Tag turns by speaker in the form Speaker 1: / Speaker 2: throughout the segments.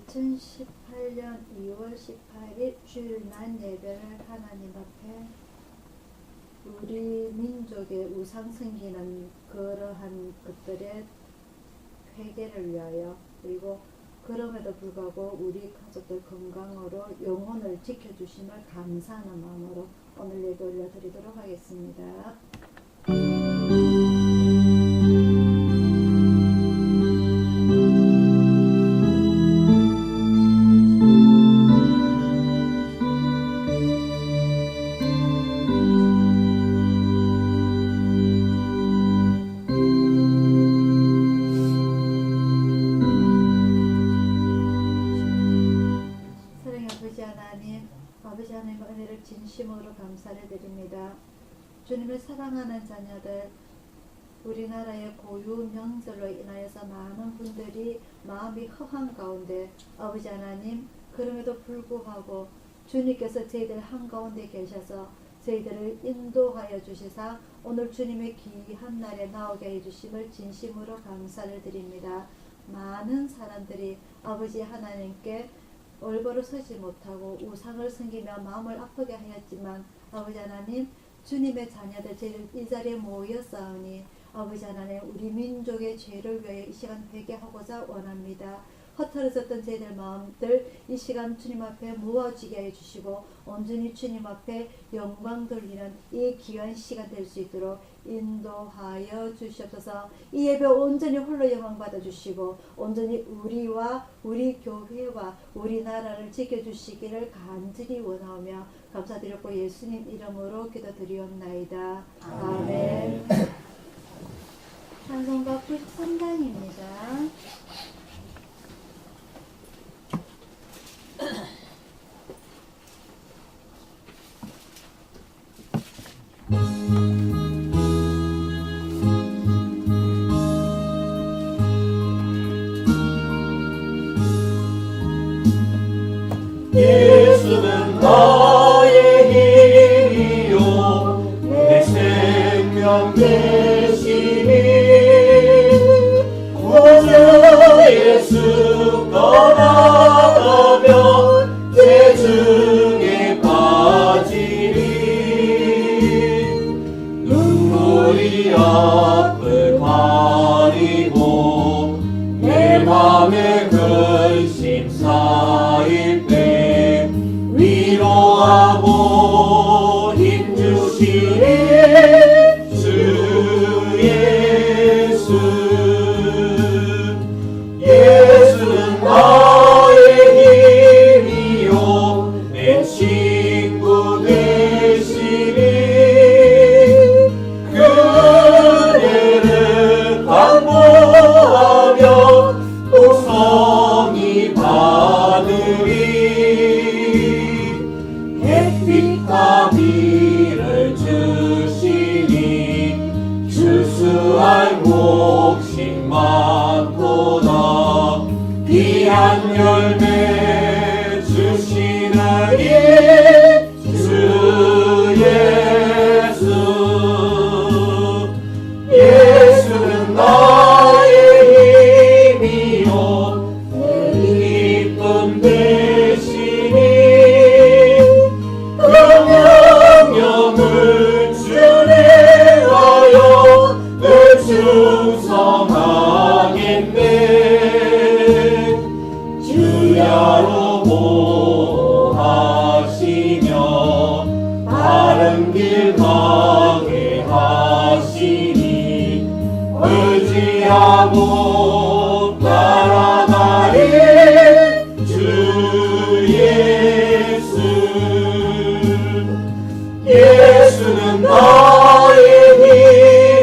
Speaker 1: 2018년 2월 18일 주일 낮 예배를 하나님 앞에 우리 민족의 우상 섬기는 그러한 것들의 회개를 위하여, 그리고 그럼에도 불구하고 우리 가족들 건강으로 영혼을 지켜주심을 감사하는 마음으로 오늘 예배 올려드리도록 하겠습니다. 아버지 하나님 은혜를 진심으로 감사를 드립니다. 주님을 사랑하는 자녀들, 우리나라의 고유 명절로 인하여서 많은 분들이 마음이 허한 가운데 아버지 하나님, 그럼에도 불구하고 주님께서 저희들 한가운데 계셔서 저희들을 인도하여 주시사 오늘 주님의 귀한 날에 나오게 해주심을 진심으로 감사를 드립니다. 많은 사람들이 아버지 하나님께 올바로 서지 못하고 우상을 섬기며 마음을 아프게 하였지만 아버지 하나님, 주님의 자녀들 저희들 이 자리에 모였사오니 아버지 하나님, 우리 민족의 죄를 위하여 이 시간 회개하고자 원합니다. 흩어졌던 저희들 마음들 이 시간 주님 앞에 모아지게 해주시고 온전히 주님 앞에 영광 돌리는 이 귀한 시간 될 수 있도록 인도하여 주시옵소서. 이 예배 온전히 홀로 영광 받아주시고 온전히 우리와 우리 교회와 우리나라를 지켜주시기를 간절히 원하오며 감사드렸고 예수님 이름으로 기도드리옵나이다. 아멘. 찬송가 93장입니다.
Speaker 2: 예수는 나의 힘이요 내 생명 되시니 구주 예수 떠나가면 죄중에 빠지리 눈물이 앞을 가리고 내 맘에 근심 쌓일 때 위로하고 힘주시니 주 예수. 예수는 나의 힘이요 내 친구 되시니 그대를 간구하며 또 성이 받으리. 햇빛과 비를 주시니 추수할 목심 많도다. 귀한 열매 주시는 이 주 예수. 예수는 나의 힘이요 내 기쁨 되시니 그 명령을 주내 하여 늘 충성하겠네. 주야로 보하시며 바른 길 가게 하시니 의지하고 따라가리 주 예수. 예수는 나의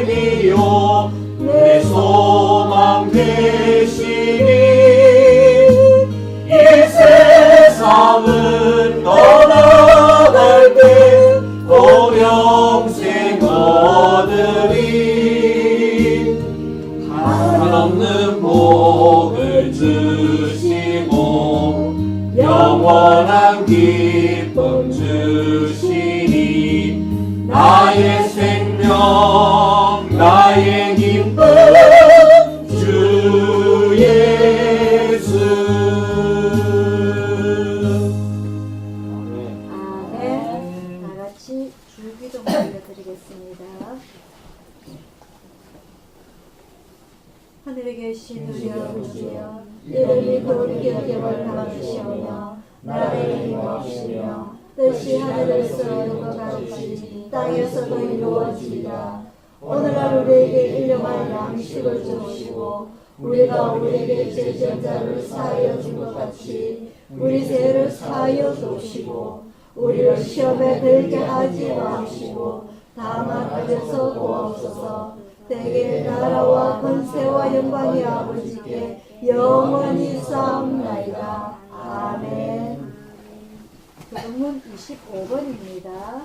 Speaker 2: 힘이요 내 소망 되시니 이 세상을 떠나갈 때 또 영생 얻으리. 한없는 복을 주시고 영원한 기쁨 주시니 나의 생명 나의 기쁨 주 예수.
Speaker 1: 하늘이 돌이켜 격을 받으시오며 나의 힘 없으며 뜻이 하늘에서 이룬 것 같이 땅에서도 이루어지리라. 오늘날 우리에게 일용할 양식을 주시고 우리가 우리에게 죄진 자를 사하여 준 것 같이 우리 죄를 사하여 주시고 우리를 시험에 들게 하지 마시고 다만 하셔서 구하옵소서. 대개 나라와 권세와 영광이 아버지께 영원히 싸움나이다. 아멘. 교동문 25번입니다.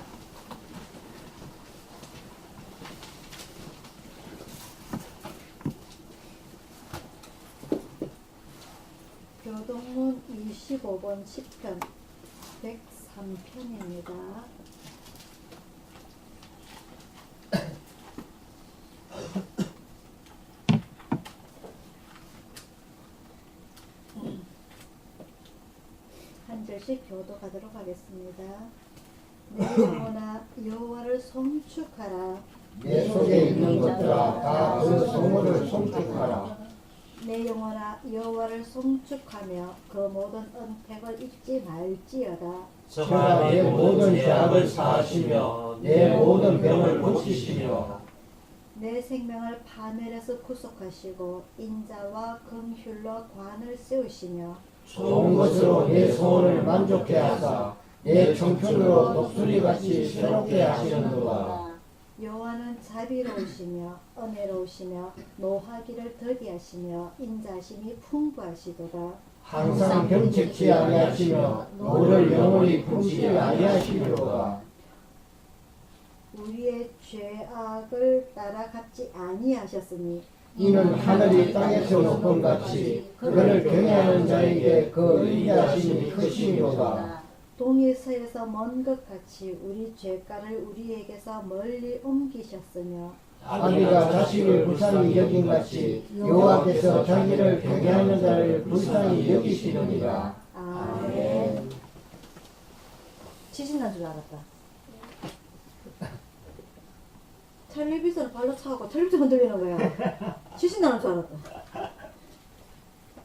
Speaker 1: 교동문 25번 10편 103편입니다. 한 절씩 교도하도록 하겠습니다. 내 영혼아 여호와를 송축하라.
Speaker 3: 내 속에 있는 것들아 다 그 성호를 송축하라.
Speaker 1: 내 영혼아 여호와를 송축하며 그 모든 은택을 잊지 말지어다.
Speaker 3: 저가 내 모든 죄악을 사하시며 내 모든 병을 고치시며
Speaker 1: 내 생명을 파멸에서 구속하시고 인자와 긍휼로 관을 세우시며
Speaker 3: 좋은 것으로 내 소원을 만족해 하사 내 청춘으로 독수리같이 새롭게 하시는도다.
Speaker 1: 여호와는 자비로우시며 은혜로우시며 노하기를 더디하시며 인자심이 풍부하시도다.
Speaker 3: 항상 경책치 아니하시며 너를 영원히 품지 아니하시리로다.
Speaker 1: 우리의 죄악을 따라 갚지 아니하셨으니
Speaker 3: 이는 하늘이 땅에서 높은 같이 그를 경외하는 자에게 그 의하심이 크심이로다.
Speaker 1: 동이 서에서 먼 것 같이 우리 죄가를 우리에게서 멀리 옮기셨으며
Speaker 3: 아비가 자식을 불쌍히 여긴 같이 여호와께서 자기를 경외하는 자를 불쌍히 여기시느니라.
Speaker 1: 아멘. 지진난 줄 알았다. 텔레비전을 발로 차고 텔레비전 흔들리는 거야. 지진나는 줄 알았다.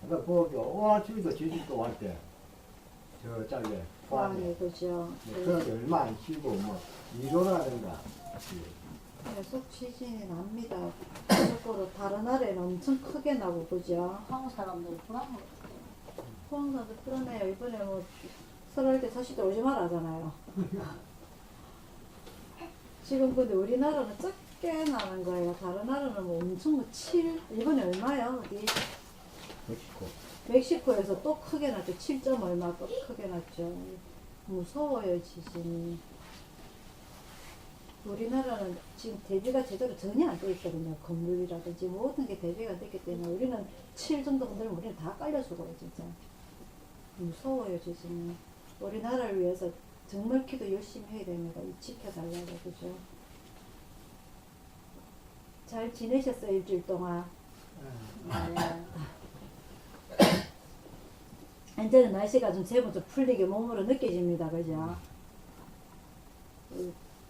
Speaker 4: 그러니까 와 저기도 제주도 왔대. 저 짤래.
Speaker 1: 포항에 그죠.
Speaker 4: 그런 얼마 안 쉬고 뭐 일어나든가.
Speaker 1: 계속 지진이 납니다. 참고로 다른 나라에는 엄청 크게 나고 그죠.
Speaker 5: 한국 사람들 불안해.
Speaker 1: 포항 사람들 그러네요. 이번에 뭐 설날 때 사실 오지 말라잖아요. 지금 근데 우리나라는 적게 나는 거예요. 다른 나라는 뭐 엄청 뭐 7, 이번에 얼마요? 어디?
Speaker 4: 멕시코.
Speaker 1: 멕시코에서 또 크게 났죠. 7점 얼마 또 크게 났죠. 무서워요, 지진이. 우리나라는 지금 대비가 제대로 전혀 안 돼 있거든요. 건물이라든지 모든 게 대비가 안 됐기 때문에 우리는 7 정도 건드리면 우리는 다 깔려 죽어요, 진짜. 무서워요, 지진이. 우리나라를 위해서 정말 기도 열심히 해야 됩니다. 이 지켜달라고, 그죠? 잘 지내셨어요, 일주일 동안? 네. 이제는 날씨가 좀 제법 좀 풀리게 몸으로 느껴집니다. 그죠?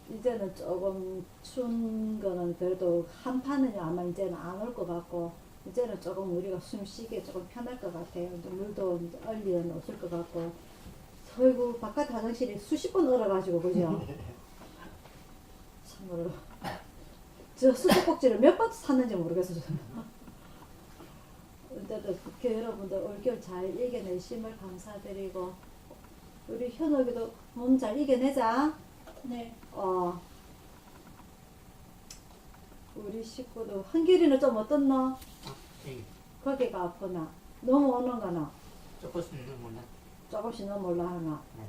Speaker 1: 이제는 조금 추운 거는 그래도 한파는 아마 이제는 안 올 것 같고, 이제는 조금 우리가 숨 쉬기 조금 편할 것 같아요. 이제 물도 이제 얼리는 없을 것 같고, 아이고, 바깥 화장실이 수십 번 얼어가지고, 그죠? 참으로. 저 수도꼭지를 몇 번 샀는지 모르겠어요. 어쨌든 국회 여러분들 올겨울 잘 이겨내심을 감사드리고 우리 현옥이도 몸 잘 이겨내자.
Speaker 5: 네.
Speaker 1: 우리 식구도 한길이는 좀 어떻노?
Speaker 6: 네.
Speaker 1: 거기가 아프나? 너무 오는가나?
Speaker 6: 조금씩은 몰라.
Speaker 1: 조금씩 너무 올라 하나?
Speaker 6: 네.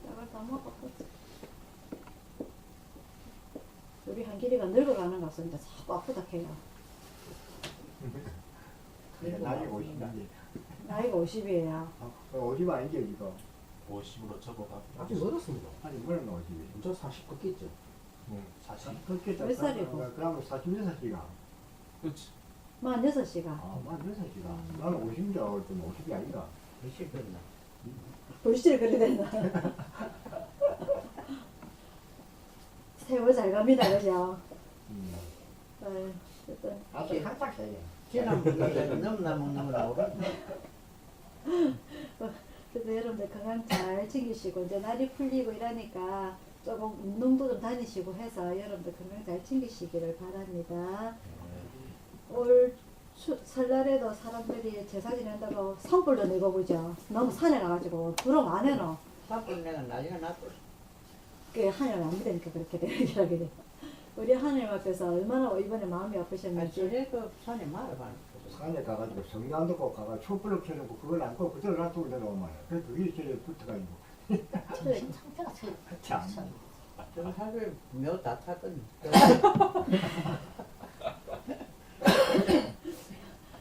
Speaker 1: 약을 다 먹었거든. 우리 한길이가 늙어가는 것 같습니다. 자꾸 아프다 해요.
Speaker 4: 나이 50인데.
Speaker 1: 나이가 50이에요.
Speaker 4: 50 아니죠 이거?
Speaker 6: 50으로 접어가.
Speaker 2: 아직 어렸습니다.
Speaker 4: 아니 뭐는 50이?
Speaker 2: 저 40 꺾겠죠.
Speaker 6: 40.
Speaker 4: 그렇게
Speaker 1: 몇 살이고?
Speaker 4: 그러면 46시가.
Speaker 6: 그렇지.
Speaker 1: 46시가.
Speaker 4: 아, 46시가. 나는 50인 줄 알았더니 50이 아니라.
Speaker 6: 몇시 됐나?
Speaker 1: 벌써 그리 됐나? 세월 잘 갑니다, 그죠? 어쨌든
Speaker 4: 아직 한짝 차이야. 지난번에 넘나 먹는 거라 오르.
Speaker 1: 그래서 여러분들 건강 잘 챙기시고 이제 날이 풀리고 이러니까 조금 운동도 좀 다니시고 해서 여러분들 건강 잘 챙기시기를 바랍니다. 올 설날에도 사람들이 제사 지낸다고 산불도 내고 보죠. 너무 산에 가가지고 부릉 안 해놓.
Speaker 4: 사건 내가 나중에 놔둬.
Speaker 1: 그 하늘 안 믿으니까 그렇게 되게 돼. 우리 하늘 앞에서 얼마나 이번에 마음이 아프셨는지.
Speaker 4: 저래 그 산에 말아봐.
Speaker 3: 산에 가가지고 성냥도 꼭 가가 촛불을 켜놓고 그걸 안고 그대로 놔두고 내려오면 그 그게 제일 붙어가지고
Speaker 5: 상태가 제일
Speaker 3: 참.
Speaker 4: 저 하루에 묘다 타거든.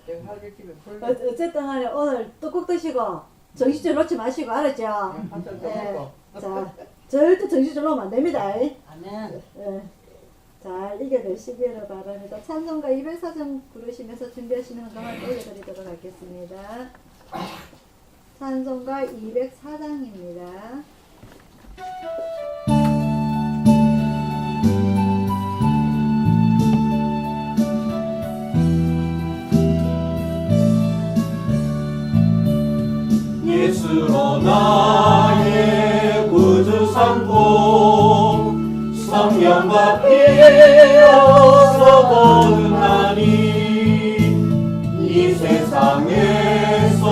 Speaker 4: 저 하루 집에 불.
Speaker 1: 어쨌든 간에 오늘 떡국 드시고 정신 좀 놓지 마시고 알았죠?
Speaker 4: 한잔 더
Speaker 1: 네.
Speaker 4: 먹고.
Speaker 1: 자, 절대 정신 좀 놓으면 안 됩니다.
Speaker 5: 아멘.
Speaker 1: 잘 이겨내시기를 바랍니다. 찬송가 204장 부르시면서 준비하시는 동안 올려드리도록 하겠습니다. 찬송가 204장입니다.
Speaker 2: 예수로 나의 구주 삼고 성령과 피어서 거듭나니 이 세상에서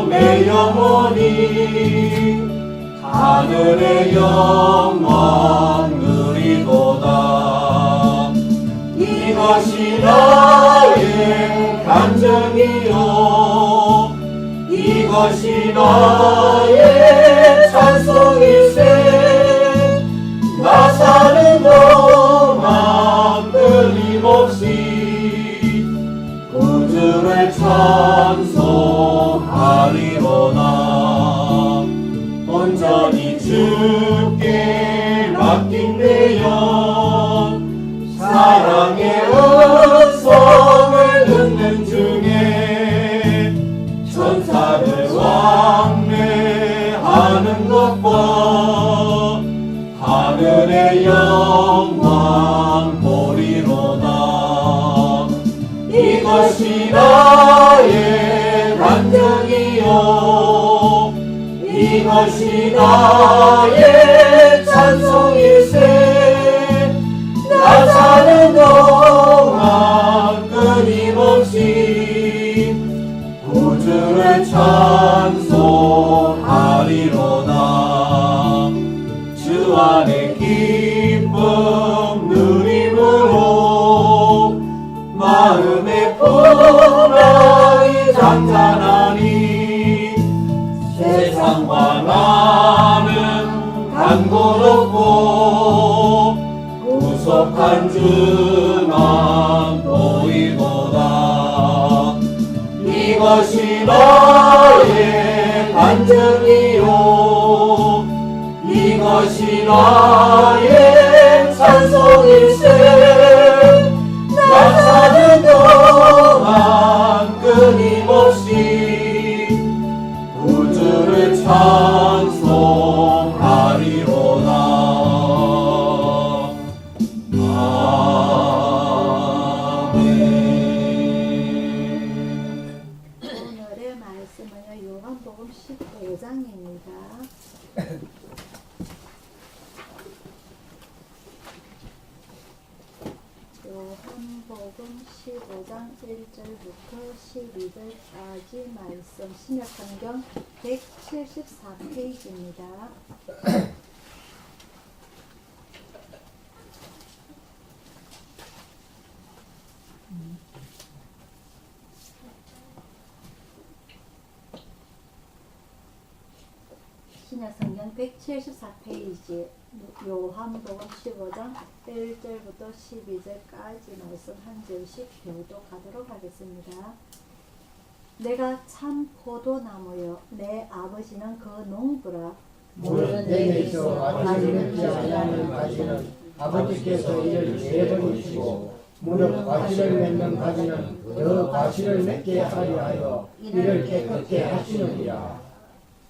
Speaker 2: 내 영혼이 하늘의 영광 누리도다. 이것이 나의 간증이요 이것이 나의 찬송일세. 나 사는 동안 끊임없이 구주를 찬송하리로다. 온전히 주께 맡긴 내 영 사랑의 음성을 듣는 중에 천사를 왕래하는 것과 하늘의 영광 보리로다. 이것이 나의 간증이요 이것이 나의 찬송일세. 나 사는 동안 끊임없이 구주를 찬송하리로다. 주 안에 기쁨 누림으로 마음의 풍랑이 잔잔하니 세상과 나는 간고롭고 구속한 주만 보이도다. 이것이 나의 간증이요 이것이 나의 찬송일세. 나 사는 동안 끊임없이 구주를 찬송하리로다.
Speaker 1: 오늘의 말씀은요, 요한복음 15장입니다. 요한복음 15장 1절부터 12절까지 말씀, 신약성경 174페이지입니다. 신약성경 174페이지 요한복음 15장 1절부터 12절까지 말씀 한 절씩 교독하도록 하겠습니다. 내가 참 포도나무요 내 아버지는 그 농부라.
Speaker 3: 물은 내게 있어 가지를 맺지 아니하는 가지는 아버지께서 이를 내버리시고 무릇 가지를 맺는 가지는 더 가지를 맺게 하려 하여 이를 깨끗게 하시느니라.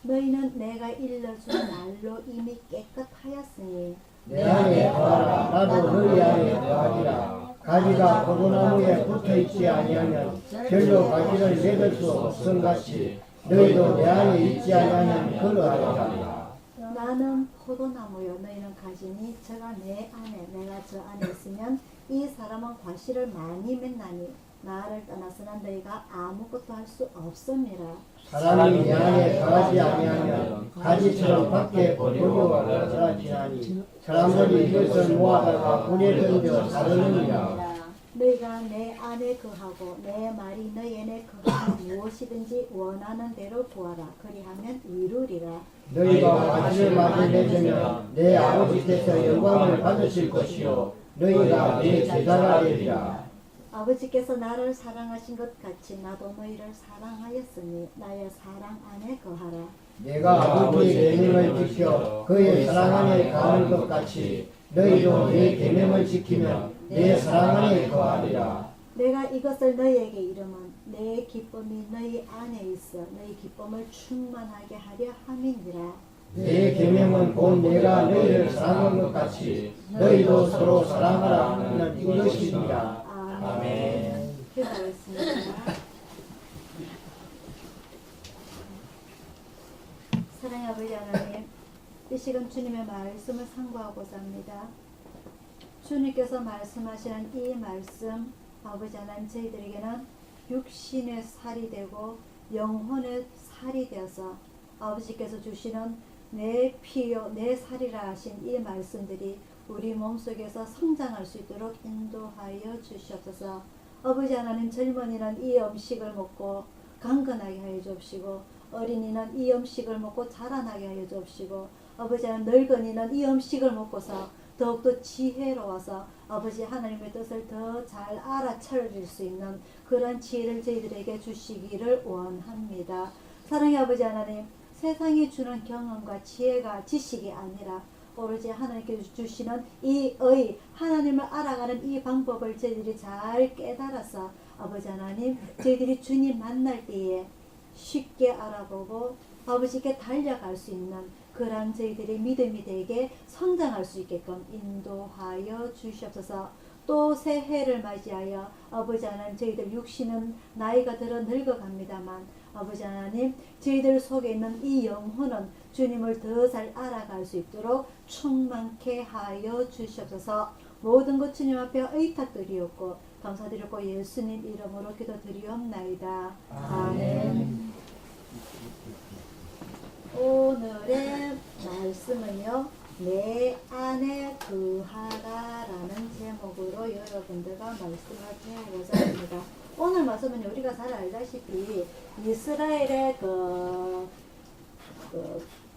Speaker 1: 너희는 내가 일러준 말로 이미 깨끗하였으니
Speaker 3: 내 안에 거하라 나도 너희 안에 거하리라. 가지가 포도나무에 붙어 있지 아니하면 별로 가지를 맺을 수 없음 같이 너희도 내 안에 있지 아니하면 그러하리라.
Speaker 1: 나는 포도나무요 너희는 가지니 저가 내 안에 내가 저 안에 있으면 이 사람은 과실을 많이 맺나니 나를 떠나서는 너희가 아무것도 할 수 없음이라.
Speaker 3: 사람이 내 안에 거하지 아니하면 가지처럼 밖에 버리고가 자라지나니 사람들이 이것을 모아다가 불에 던져 사르느니라.
Speaker 1: 너희가 내 안에 거하고 내 말이 너희 안에 거하면 무엇이든지 원하는 대로 구하라. 그리하면 이루리라.
Speaker 3: 너희가 가지를 많이 맺으면 내 아버지께서 영광을 받으실 것이요 너희가 내 제자가 되리라.
Speaker 1: 아버지께서 나를 사랑하신 것 같이 나도 너희를 사랑하였으니 나의 사랑 안에 거하라.
Speaker 3: 내가 아버지의 계명을 지켜 그의 사랑 안에 거하는 것 같이 너희도 내 계명을 지키면 내 사랑 안에 거하리라.
Speaker 1: 내가 이것을 너희에게 이름은 내 기쁨이 너희 안에 있어 너희 기쁨을 충만하게 하려 함이니라.
Speaker 3: 내 계명은 곧 내가 너희를 사랑한 것 같이 너희도 서로 사랑하라 하는 이것이니라.
Speaker 1: 아멘. 기도하겠습니다. 사랑의 아버지 하나님, 이 시간 주님의 말씀을 상고하고자 합니다. 주님께서 말씀하시는 이 말씀, 아버지 하나님 저희들에게는 육신의 살이 되고 영혼의 살이 되어서 아버지께서 주시는 내 피요 내 살이라 하신 이 말씀들이 우리 몸속에서 성장할 수 있도록 인도하여 주시옵소서. 아버지 하나님 젊은이는 이 음식을 먹고 강건하게 하여 주옵시고 어린이는 이 음식을 먹고 자라나게 하여 주옵시고 아버지 하나님 늙은이는 이 음식을 먹고서 더욱더 지혜로워서 아버지 하나님의 뜻을 더 잘 알아차릴 수 있는 그런 지혜를 저희들에게 주시기를 원합니다. 사랑의 아버지 하나님 세상이 주는 경험과 지혜가 지식이 아니라 오로지 하나님께서 주시는 이 의 하나님을 알아가는 이 방법을 저희들이 잘 깨달아서 아버지 하나님 저희들이 주님 만날 때에 쉽게 알아보고 아버지께 달려갈 수 있는 그런 저희들의 믿음이 되게 성장할 수 있게끔 인도하여 주시옵소서. 또 새해를 맞이하여 아버지 하나님 저희들 육신은 나이가 들어 늙어갑니다만 아버지 하나님 저희들 속에 있는 이 영혼은 주님을 더 잘 알아갈 수 있도록 충만케 하여 주시옵소서. 모든 것 주님 앞에 의탁드리옵고 감사드렸고 예수님 이름으로 기도드리옵나이다. 아멘. 오늘의 말씀은요 내 안에 거하라라는 제목으로 여러분들과 말씀을 배우고자 합니다. 오늘 말씀은 우리가 잘 알다시피 이스라엘의 그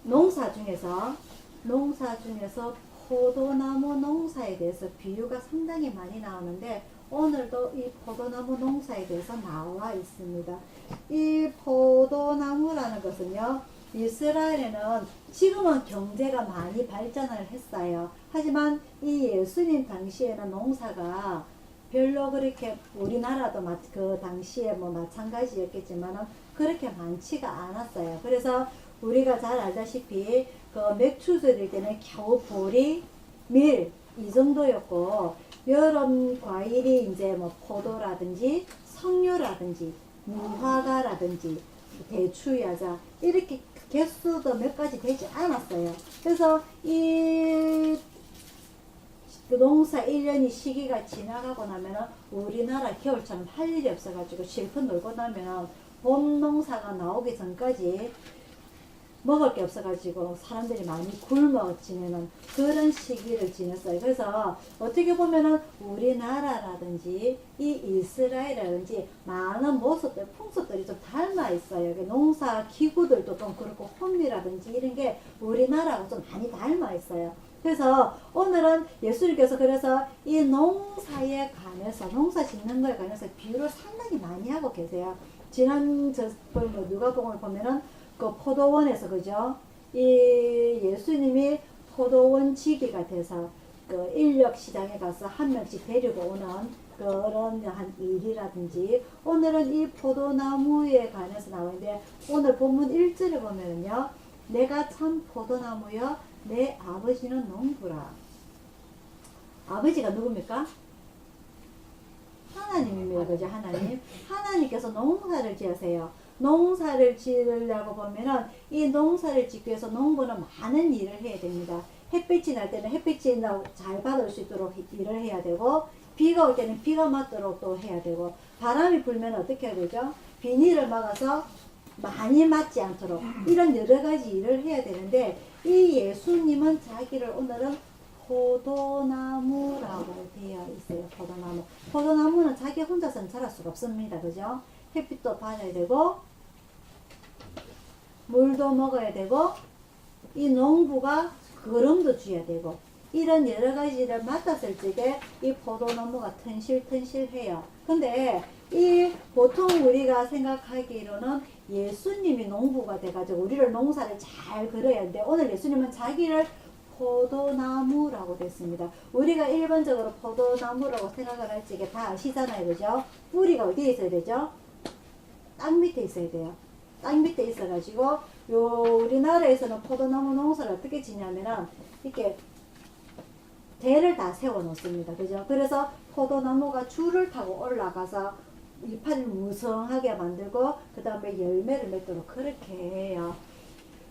Speaker 1: 농사 중에서 포도나무 농사에 대해서 비유가 상당히 많이 나오는데 오늘도 이 포도나무 농사에 대해서 나와 있습니다. 이 포도나무라는 것은요 이스라엘에는 지금은 경제가 많이 발전을 했어요. 하지만 이 예수님 당시에는 농사가 별로 그렇게 우리나라도 그 당시에 뭐 마찬가지였겠지만 그렇게 많지가 않았어요. 그래서 우리가 잘 알다시피 그 맥주 드릴 때는 겨우 보리, 밀 이 정도였고 여름 과일이 이제 뭐 포도라든지 석류라든지 무화과라든지 대추야자 이렇게 개수도 몇 가지 되지 않았어요. 그래서 이 농사 1년이 시기가 지나가고 나면은 우리나라 겨울처럼 할 일이 없어가지고 실컷 놀고 나면 봄 농사가 나오기 전까지 먹을 게 없어가지고 사람들이 많이 굶어 지내는 그런 시기를 지냈어요. 그래서 어떻게 보면은 우리나라라든지 이 이스라엘이라든지 많은 모습들, 풍습들이 좀 닮아 있어요. 농사 기구들도 좀 그렇고 혼미라든지 이런 게 우리나라하고 좀 많이 닮아 있어요. 그래서 오늘은 예수님께서 그래서 이 농사에 관해서 농사 짓는 거에 관해서 비유를 상당히 많이 하고 계세요. 지난 누가복음을 보면은 그 포도원에서 그죠? 이 예수님이 포도원 지기가 돼서 그 인력 시장에 가서 한 명씩 데리고 오는 그런 한 일이라든지 오늘은 이 포도나무에 관해서 나오는데 오늘 본문 1절에 보면은요 내가 참 포도나무여 내 아버지는 농부라. 아버지가 누굽니까? 하나님입니다. 그죠? 하나님. 하나님께서 농사를 지으세요. 농사를 지으려고 보면은 이 농사를 짓기 위해서 농부는 많은 일을 해야 됩니다. 햇빛이 날 때는 햇빛이 잘 받을 수 있도록 일을 해야 되고, 비가 올 때는 비가 맞도록 또 해야 되고, 바람이 불면 어떻게 해야 되죠? 비닐을 막아서 많이 맞지 않도록 이런 여러 가지 일을 해야 되는데, 이 예수님은 자기를 오늘은 포도나무라고 되어 있어요. 포도나무. 포도나무는 자기 혼자서는 자랄 수가 없습니다. 그죠? 햇빛도 받아야 되고, 물도 먹어야 되고, 이 농부가 거름도 줘야 되고, 이런 여러 가지를 맡았을 적에 이 포도나무가 튼실튼실해요. 근데 이 보통 우리가 생각하기로는 예수님이 농부가 돼가지고 우리를 농사를 잘 그려야 하는데, 오늘 예수님은 자기를 포도나무라고 됐습니다. 우리가 일반적으로 포도나무라고 생각을 할 적에 다 아시잖아요. 그죠? 뿌리가 어디에 있어야 되죠? 땅 밑에 있어야 돼요. 땅 밑에 있어가지고, 우리나라에서는 포도나무 농사를 어떻게 지냐면은, 이렇게 대를 다 세워 놓습니다. 그죠? 그래서 포도나무가 줄을 타고 올라가서 잎을 무성하게 만들고, 그 다음에 열매를 맺도록 그렇게 해요.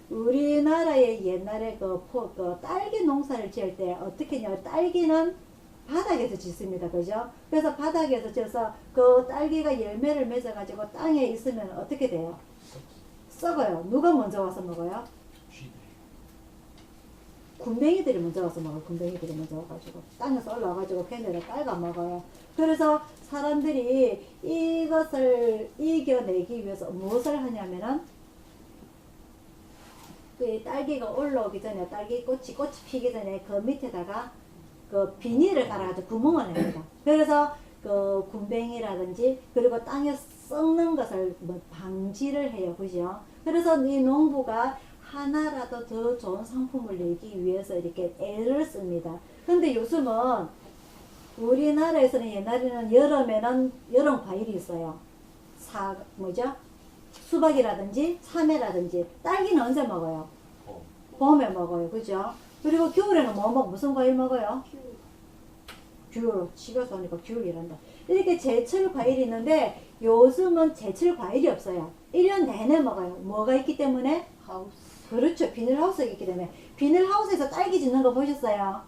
Speaker 1: 우리나라에 옛날에 그 딸기 농사를 지을 때 어떻게 했냐면, 딸기는 바닥에서 짓습니다. 그죠? 그래서 바닥에서 지어서 그 딸기가 열매를 맺어가지고 땅에 있으면 어떻게 돼요? 썩어요. 누가 먼저 와서 먹어요? 군뱅이들이 먼저 와서 먹어요. 군뱅이들이 먼저 와가지고 땅에서 올라와가지고 걔네를 깔아 먹어요. 그래서 사람들이 이것을 이겨내기 위해서 무엇을 하냐면은, 그 딸기가 올라오기 전에, 꽃이 피기 전에 그 밑에다가 그 비닐을 갈아가지고 구멍을 냅니다. 그래서 그 군뱅이라든지 그리고 땅에 썩는 것을 방지를 해요. 그죠? 그래서 이 농부가 하나라도 더 좋은 상품을 내기 위해서 이렇게 애를 씁니다. 근데 요즘은 우리나라에서는 옛날에는 여름에는 여름 과일이 있어요. 수박이라든지 참외라든지. 딸기는 언제 먹어요? 봄에 먹어요. 그죠? 그리고 겨울에는 무슨 과일 먹어요? 귤. 집에서 오니까 귤이란다. 이렇게 제철 과일이 있는데, 요즘은 제철 과일이 없어요. 1년 내내 먹어요. 뭐가 있기 때문에?
Speaker 5: 하우스.
Speaker 1: 그렇죠. 비닐하우스가 있기 때문에. 비닐하우스에서 딸기 짓는 거 보셨어요?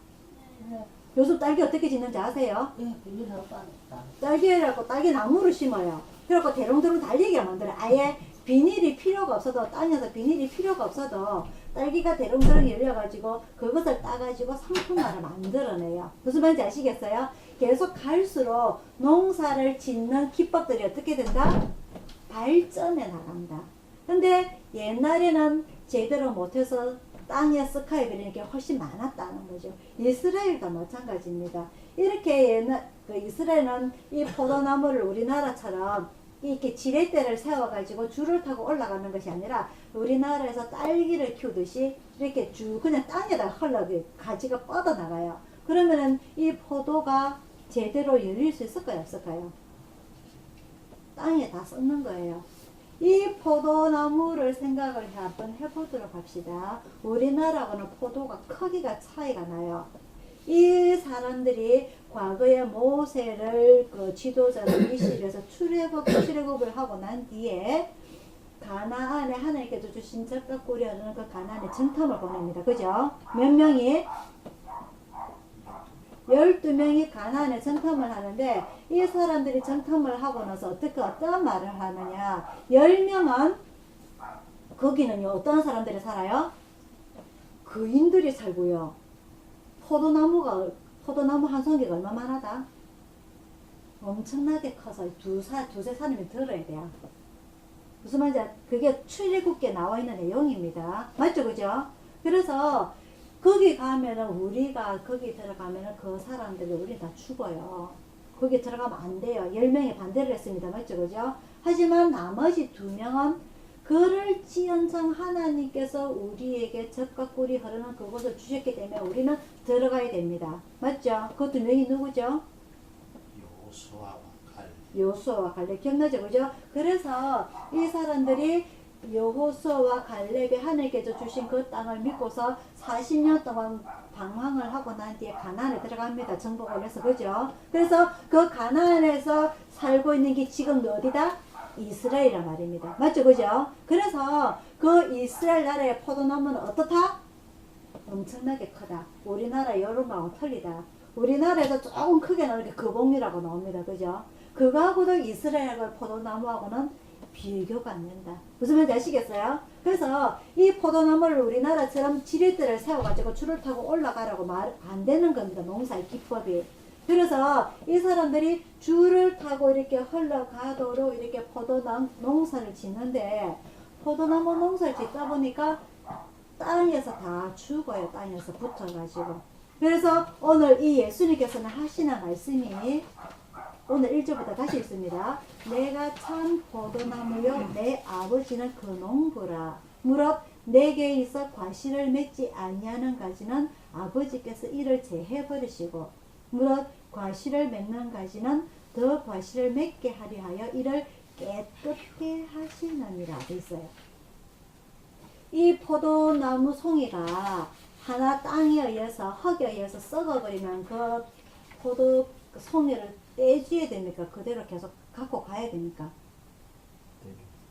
Speaker 5: 네.
Speaker 1: 요즘 딸기 어떻게 짓는지 아세요?
Speaker 5: 예, 비닐하우스 안에
Speaker 1: 딸기라고 딸기 나무를 심어요. 그래갖고 대롱대롱 달리게 만들어요. 아예 비닐이 필요가 없어도, 땅에서 비닐이 필요가 없어도 딸기가 대롱대롱 열려가지고 그것을 따가지고 상품화를 만들어내요. 무슨 말인지 아시겠어요? 계속 갈수록 농사를 짓는 기법들이 어떻게 된다? 발전해 나간다. 근데 옛날에는 제대로 못해서 땅에 스카이들이 게 훨씬 많았다는 거죠. 이스라엘도 마찬가지입니다. 이렇게 이스라엘은 이 포도나무를 우리나라처럼 이렇게 지렛대를 세워가지고 줄을 타고 올라가는 것이 아니라, 우리나라에서 딸기를 키우듯이 이렇게 그냥 땅에다 흘러게 가지가 뻗어나가요. 그러면은 이 포도가 제대로 열릴 수 있을까요? 없을까요? 땅에 다 썩는 거예요. 이 포도나무를 생각을 한번 해보도록 합시다. 우리나라하고는 포도가 크기가 차이가 나요. 이 사람들이 과거에 모세를 그 지도자로 미실에서 출애굽을 하고 난 뒤에 가나안에 하나님께서 주신 적각고리하는 그 가나안에 정탐을 보냅니다. 그죠? 몇 명이? 12명이 가나안에 정탐을 하는데, 이 사람들이 정탐을 하고 나서 어떤 말을 하느냐. 10명은 거기는요, 어떤 사람들이 살아요? 거인들이 살고요. 포도나무 한 송이가 얼마만 하다? 엄청나게 커서 두세 사람이 들어야 돼요. 무슨 말인지 그게 출애굽기에 나와 있는 내용입니다. 맞죠? 그죠? 그래서 거기 가면은, 우리가 거기 들어가면은 그 사람들이 우리 다 죽어요. 거기 들어가면 안 돼요. 10명이 반대를 했습니다. 맞죠? 그죠? 하지만 나머지 2명은 그럴지언정 하나님께서 우리에게 젖과 꿀이 흐르는 그곳을 주셨기 때문에 우리는 들어가야 됩니다. 맞죠? 그 2명이 누구죠?
Speaker 6: 요수아와 갈렙.
Speaker 1: 요수아와 갈렙. 기억나죠? 그죠? 그래서 이 사람들이 여호수아와 갈렙이 하늘께서 주신 그 땅을 믿고서 40년 동안 방황을 하고 난 뒤에 가나안에 들어갑니다. 정복을 해서. 그죠? 그래서 그 가나안에서 살고 있는 게 지금 어디다? 이스라엘이란 말입니다. 맞죠? 그죠? 그래서 그 이스라엘 나라의 포도나무는 어떻다? 엄청나게 크다. 우리나라 여름하고 틀리다. 우리나라에서 조금 크게 나오는 게 거봉이라고 나옵니다. 그죠? 그거하고도 이스라엘 포도나무하고는 비교가 안 된다. 무슨 말인지 아시겠어요? 그래서 이 포도나무를 우리나라처럼 지렛대를 세워가지고 줄을 타고 올라가라고 말 안 되는 겁니다. 농사의 기법이. 그래서 이 사람들이 줄을 타고 이렇게 흘러가도록 이렇게 포도나무 농사를 짓는데, 포도나무 농사를 짓다 보니까 땅에서 다 죽어요. 땅에서 붙어가지고. 그래서 오늘 이 예수님께서는 하시는 말씀이 오늘 1절부터 다시 읽습니다. 내가 참 포도나무요 내 아버지는 그 농부라. 무릇 내게 있어 과실을 맺지 아니하는 가지는 아버지께서 이를 제해버리시고, 무릇 과실을 맺는 가지는 더 과실을 맺게 하려 하여 이를 깨끗게 하시느니라 돼 있어요. 이 포도나무 송이가 하나 땅에 의해서 흙에 의해서 썩어버리면 그 포도 송이를 떼줘야 됩니까? 그대로 계속 갖고 가야 됩니까?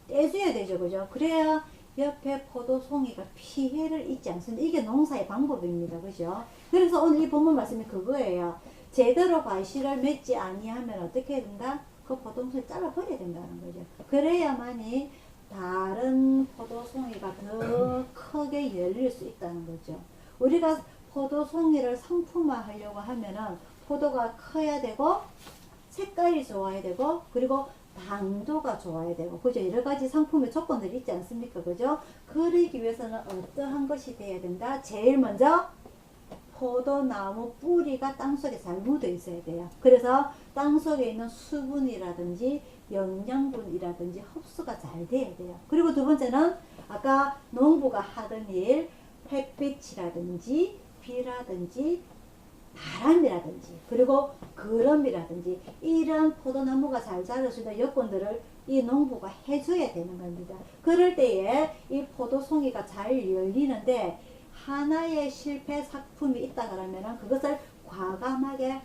Speaker 1: 떼줘야 되죠. 그죠? 그래야 옆에 포도 송이가 피해를 입지 않습니다. 이게 농사의 방법입니다. 그죠? 그래서 오늘 이 본문 말씀이 그거예요. 제대로 과실을 맺지 아니하면 어떻게 된다? 그 포도송이 잘라버려야 된다는 거죠. 그래야만이 다른 포도송이가 더 크게 열릴 수 있다는 거죠. 우리가 포도송이를 상품화하려고 하면은 포도가 커야 되고 색깔이 좋아야 되고 그리고 당도가 좋아야 되고 그죠? 여러 가지 상품의 조건들이 있지 않습니까? 그죠? 그러기 위해서는 어떠한 것이 돼야 된다? 제일 먼저 포도나무 뿌리가 땅속에 잘 묻어 있어야 돼요. 그래서 땅속에 있는 수분이라든지 영양분이라든지 흡수가 잘 돼야 돼요. 그리고 두 번째는 아까 농부가 하던 일, 햇빛이라든지 비라든지 바람이라든지 그리고 거름이라든지 이런 포도나무가 잘 자랄 수 있는 여건들을 이 농부가 해줘야 되는 겁니다. 그럴 때에 이 포도송이가 잘 열리는데 하나의 실패 작품이 있다 그러면 그것을 과감하게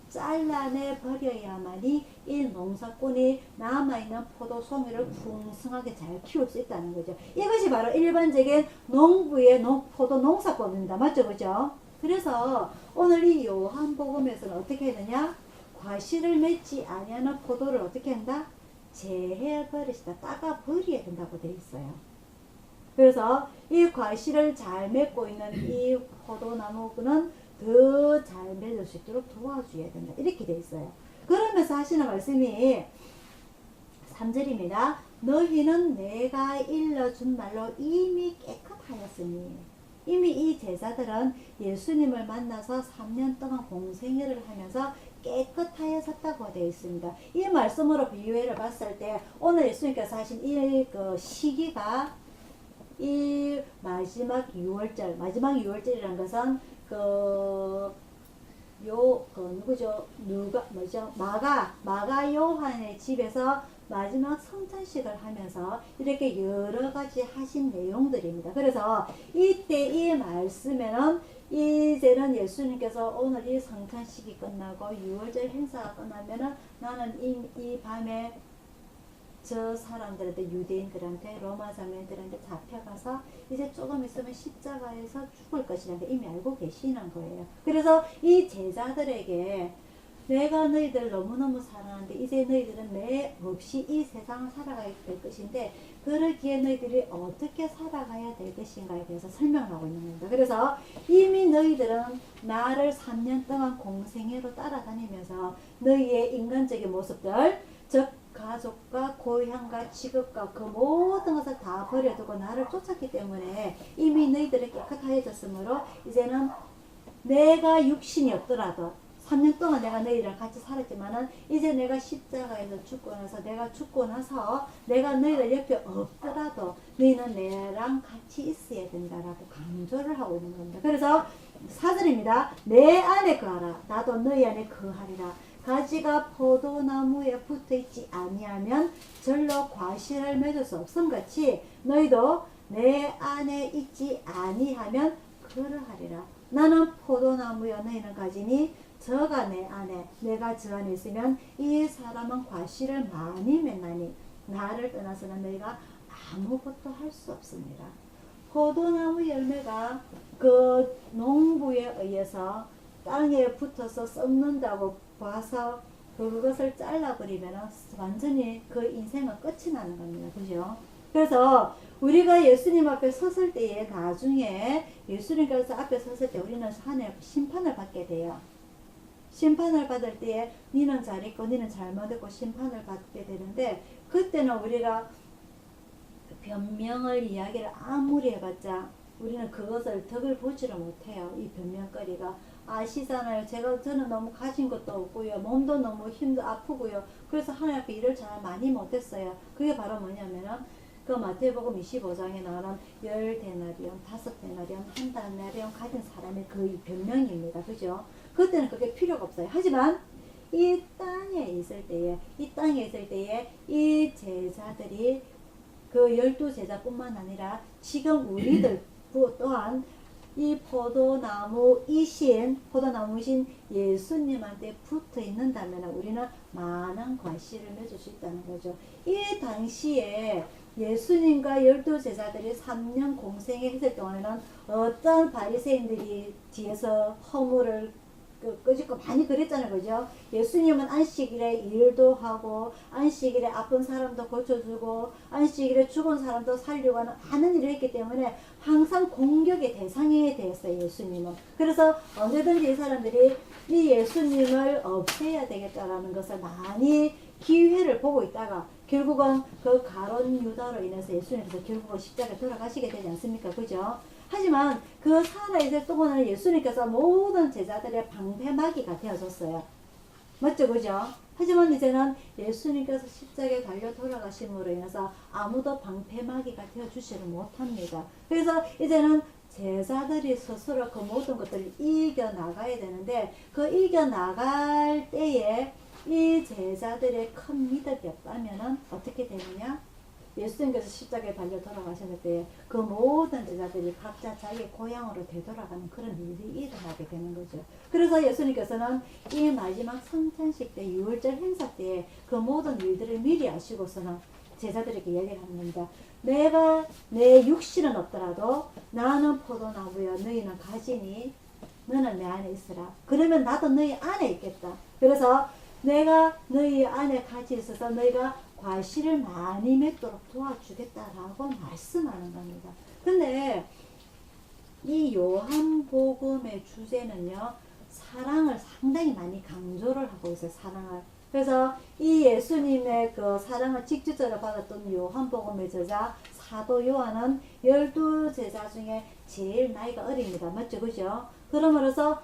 Speaker 1: 잘라내 버려야만이 이 농사꾼이 남아있는 포도송이를 풍성하게 잘 키울 수 있다는 거죠. 이것이 바로 일반적인 농부의 포도 농사법입니다. 맞죠? 그죠? 그래서 오늘 이 요한복음에서는 어떻게 되느냐? 과실을 맺지 아니하는 포도를 어떻게 한다? 제해버리시다. 따가버려야 된다고 되어 있어요. 그래서 이 과실을 잘 맺고 있는 이 포도나무는 더 잘 맺을 수 있도록 도와줘야 된다. 이렇게 되어 있어요. 그러면서 하시는 말씀이 3절입니다. 너희는 내가 일러준 말로 이미 깨끗하였으니. 이미 이 제자들은 예수님을 만나서 3년 동안 공생애를 하면서 깨끗하였다고 되어 있습니다. 이 말씀으로 비유를 봤을 때 오늘 예수님께서 하신 이 시기가 이 마지막 6월절, 마지막 6월절이라는 것은 누구죠? 마가 요한의 집에서 마지막 성찬식을 하면서 이렇게 여러 가지 하신 내용들입니다. 그래서 이때 이 말씀에는 이제는 예수님께서 오늘 이 성찬식이 끝나고 6월절 행사가 끝나면은 나는 이 밤에 저 사람들한테 유대인들한테 로마 자매들한테 잡혀가서 이제 조금 있으면 십자가에서 죽을 것이라는 걸 이미 알고 계시는 거예요. 그래서 이 제자들에게 내가 너희들 너무너무 사랑하는데 이제 너희들은 내 없이 이 세상을 살아가야 될 것인데 그러기에 너희들이 어떻게 살아가야 될 것인가에 대해서 설명하고 있는 겁니다. 그래서 이미 너희들은 나를 3년 동안 공생애로 따라다니면서 너희의 인간적인 모습들 즉 가족과 고향과 직업과 그 모든 것을 다 버려두고 나를 쫓았기 때문에 이미 너희들이 깨끗하여졌으므로 이제는 내가 육신이 없더라도 3년 동안 내가 너희랑 같이 살았지만은 이제 내가 십자가에서 죽고 나서 내가 죽고 나서 내가 너희들 옆에 없더라도 너희는 내랑 같이 있어야 된다라고 강조를 하고 있는 겁니다. 그래서 4절입니다. 내 안에 거하라. 나도 너희 안에 거하리라. 가지가 포도나무에 붙어있지 아니하면 절로 과실을 맺을 수 없음 같이 너희도 내 안에 있지 아니하면 그러하리라. 나는 포도나무여 너희는 가지니 저가 내 안에 내가 저 안에 있으면 이 사람은 과실을 많이 맺나니 나를 떠나서는 너희가 아무것도 할 수 없습니다. 포도나무 열매가 그 농부에 의해서 땅에 붙어서 썩는다고 봐서 그것을 잘라버리면 완전히 그 인생은 끝이 나는 겁니다. 그죠? 그래서 우리가 예수님 앞에 섰을 때에 나중에 예수님께서 앞에 섰을 때 우리는 하나님 심판을 받게 돼요. 심판을 받을 때에 니는 잘했고 니는 잘못했고 심판을 받게 되는데 그때는 우리가 변명을 이야기를 아무리 해봤자 우리는 그것을 덕을 보지를 못해요. 이 변명거리가 아시잖아요. 저는 너무 가진 것도 없고요. 몸도 너무 힘도 아프고요. 그래서 하나님 앞에 일을 잘 많이 못했어요. 그게 바로 뭐냐면은 그 마태복음 25장에 나오는 10데나리온, 5데나리온, 1데나리온 가진 사람의 그 변명입니다. 그죠? 그때는 그게 필요가 없어요. 하지만 이 땅에 있을 때에 이 제자들이 그 12제자뿐만 아니라 지금 우리들 또한 이 포도나무이신 예수님한테 붙어 있는다면 우리는 많은 과실을 맺을 수 있다는 거죠. 이 당시에 예수님과 12제자들이 3년 공생했을 동안에는 어떤 바리새인들이 뒤에서 허물을 끄집고 많이 그랬잖아요. 그죠? 예수님은 안식일에 일도 하고 안식일에 아픈 사람도 고쳐주고 안식일에 죽은 사람도 살려고 하는 일을 했기 때문에 항상 공격의 대상이 되었어요. 예수님은. 그래서 언제든지 이 사람들이 이 예수님을 없애야 되겠다라는 것을 많이 기회를 보고 있다가 결국은 그 가론 유다로 인해서 예수님께서 결국은 십자가에 돌아가시게 되지 않습니까? 그죠? 하지만 그 살아있을 동안은 예수님께서 모든 제자들의 방패막이가 되어줬어요. 맞죠? 그죠? 하지만 이제는 예수님께서 십자가에 달려 돌아가심으로 인해서 아무도 방패막이가 되어주지를 못합니다. 그래서 이제는 제자들이 스스로 그 모든 것들을 이겨나가야 되는데 그 이겨나갈 때에 이 제자들의 큰 믿음이 없다면 어떻게 되느냐? 예수님께서 십자가에 달려 돌아가셨을 때 그 모든 제자들이 각자 자기 고향으로 되돌아가는 그런 일이 일어나게 되는 거죠. 그래서 예수님께서는 이 마지막 성찬식 때 유월절 행사 때 그 모든 일들을 미리 아시고서는 제자들에게 얘기를 하는 겁니다. 내가 내 육신은 없더라도 나는 포도나무여 너희는 가지니 너는 내 안에 있으라. 그러면 나도 너희 안에 있겠다. 그래서 내가 너희 안에 같이 있어서 너희가 과실을 많이 맺도록 도와주겠다라고 말씀하는 겁니다. 근데 이 요한복음의 주제는요, 사랑을 상당히 많이 강조를 하고 있어요. 사랑을. 그래서 이 예수님의 그 사랑을 직접적으로 받았던 요한복음의 저자 사도 요한은 12제자 중에 제일 나이가 어립니다. 맞죠? 그죠? 그러므로서